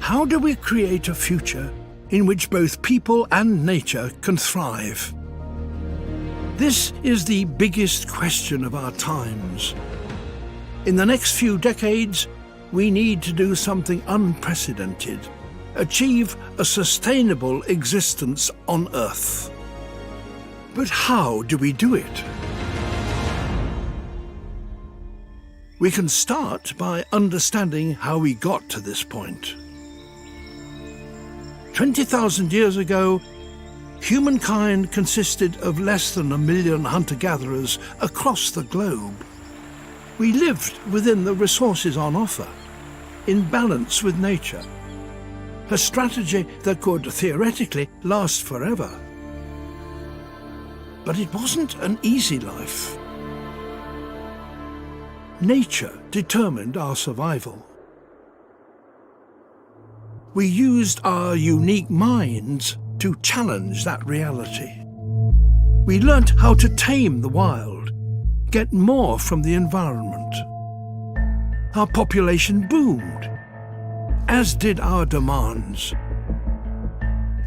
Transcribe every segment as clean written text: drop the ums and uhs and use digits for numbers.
How do we create a future in which both people and nature can thrive? This is the biggest question of our times. In the next few decades, we need to do something unprecedented, achieve a sustainable existence on Earth. But how do we do it? We can start by understanding how we got to this point. 20,000 years ago, humankind consisted of less than 1 million hunter-gatherers across the globe. We lived within the resources on offer, in balance with nature, a strategy that could theoretically last forever. But it wasn't an easy life. Nature determined our survival. We used our unique minds to challenge that reality. We learnt how to tame the wild, get more from the environment. Our population boomed, as did our demands.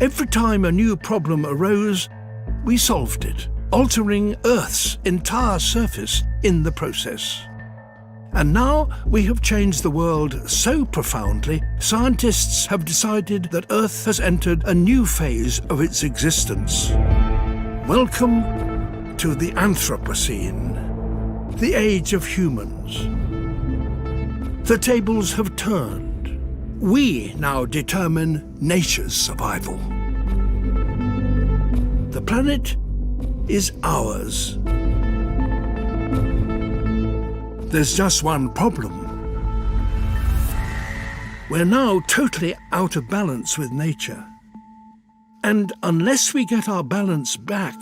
Every time a new problem arose, we solved it, altering Earth's entire surface in the process. And now we have changed the world so profoundly, scientists have decided that Earth has entered a new phase of its existence. Welcome to the Anthropocene, the age of humans. The tables have turned. We now determine nature's survival. The planet is ours. There's just one problem. We're now totally out of balance with nature. And unless we get our balance back,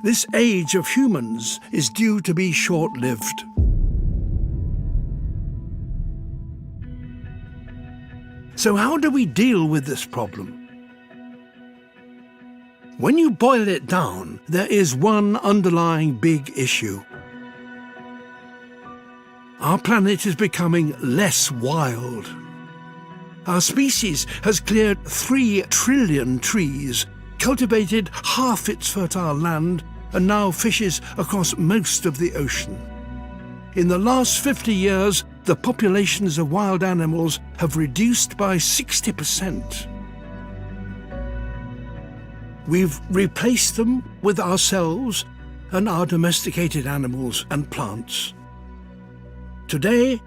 this age of humans is due to be short-lived. So how do we deal with this problem? When you boil it down, there is one underlying big issue. Our planet is becoming less wild. Our species has cleared 3 trillion trees, cultivated half its fertile land, and now fishes across most of the ocean. In the last 50 years, the populations of wild animals have reduced by 60%. We've replaced them with ourselves and our domesticated animals and plants. Today,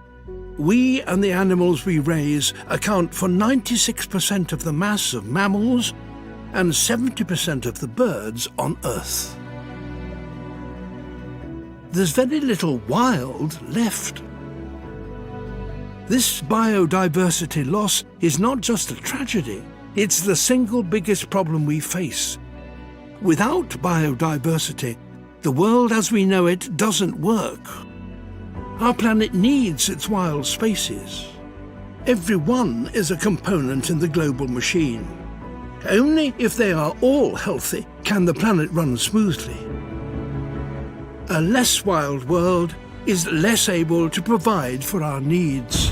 we and the animals we raise account for 96% of the mass of mammals and 70% of the birds on Earth. There's very little wild left. This biodiversity loss is not just a tragedy, it's the single biggest problem we face. Without biodiversity, the world as we know it doesn't work. Our planet needs its wild spaces. Every one is a component in the global machine. Only if they are all healthy can the planet run smoothly. A less wild world is less able to provide for our needs,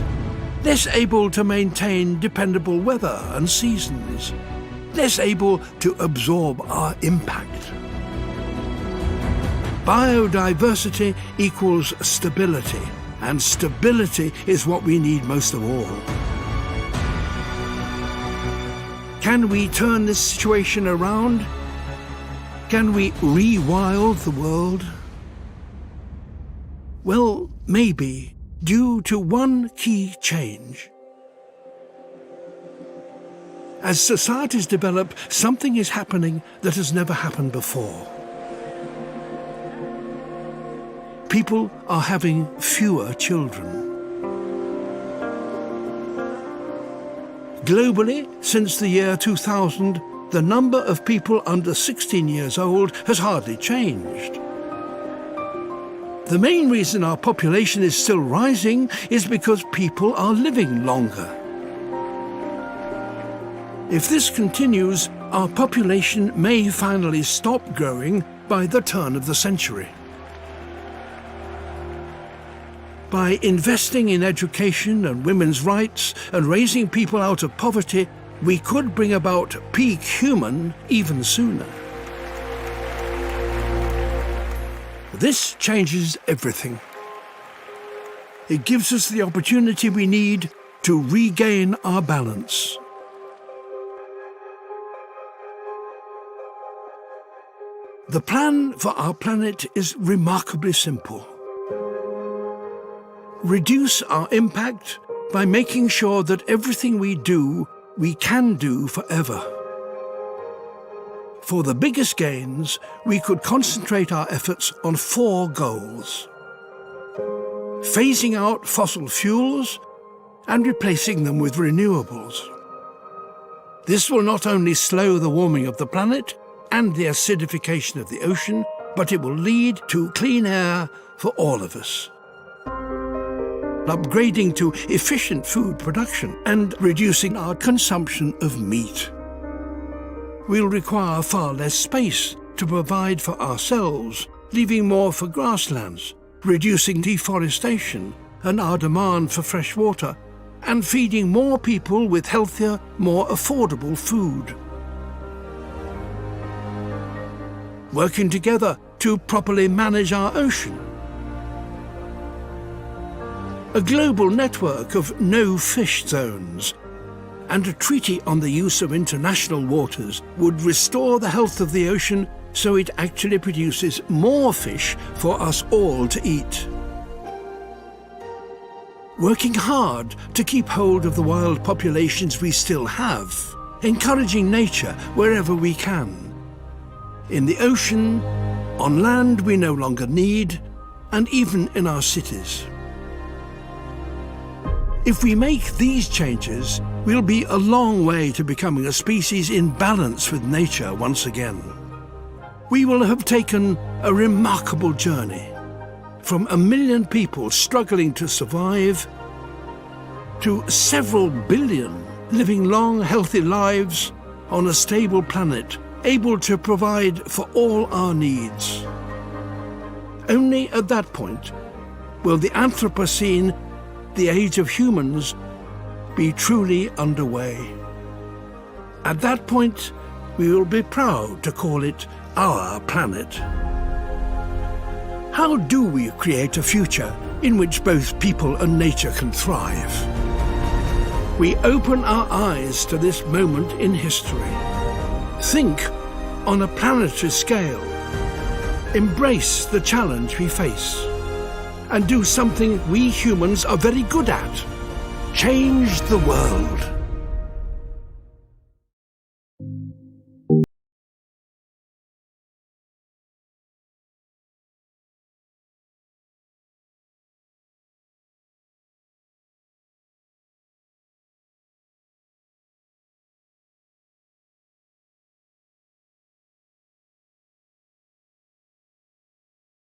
less able to maintain dependable weather and seasons, less able to absorb our impact. Biodiversity equals stability, and stability is what we need most of all. Can we turn this situation around? Can we re-wild the world? Well, maybe, due to one key change. As societies develop, something is happening that has never happened before. People are having fewer children. Globally, since the year 2000, the number of people under 16 years old has hardly changed. The main reason our population is still rising is because people are living longer. If this continues, our population may finally stop growing by the turn of the century. By investing in education and women's rights and raising people out of poverty, we could bring about peak human even sooner. This changes everything. It gives us the opportunity we need to regain our balance. The plan for our planet is remarkably simple. Reduce our impact by making sure that everything we do, we can do forever. For the biggest gains, we could concentrate our efforts on 4 goals: phasing out fossil fuels and replacing them with renewables. This will not only slow the warming of the planet and the acidification of the ocean, but it will lead to clean air for all of us. Upgrading to efficient food production and reducing our consumption of meat. We'll require far less space to provide for ourselves, leaving more for grasslands, reducing deforestation and our demand for fresh water, and feeding more people with healthier, more affordable food. Working together to properly manage our ocean. A global network of no-fish zones and a treaty on the use of international waters would restore the health of the ocean so it actually produces more fish for us all to eat. Working hard to keep hold of the wild populations we still have, encouraging nature wherever we can. In the ocean, on land we no longer need, and even in our cities. If we make these changes, we'll be a long way to becoming a species in balance with nature once again. We will have taken a remarkable journey, from 1 million people struggling to survive, to several billion living long, healthy lives on a stable planet, able to provide for all our needs. Only at that point will the Anthropocene, the age of humans, be truly underway. At that point, we will be proud to call it our planet. How do we create a future in which both people and nature can thrive? We open our eyes to this moment in history. Think on a planetary scale. Embrace the challenge we face. And do something we humans are very good at. Change the world.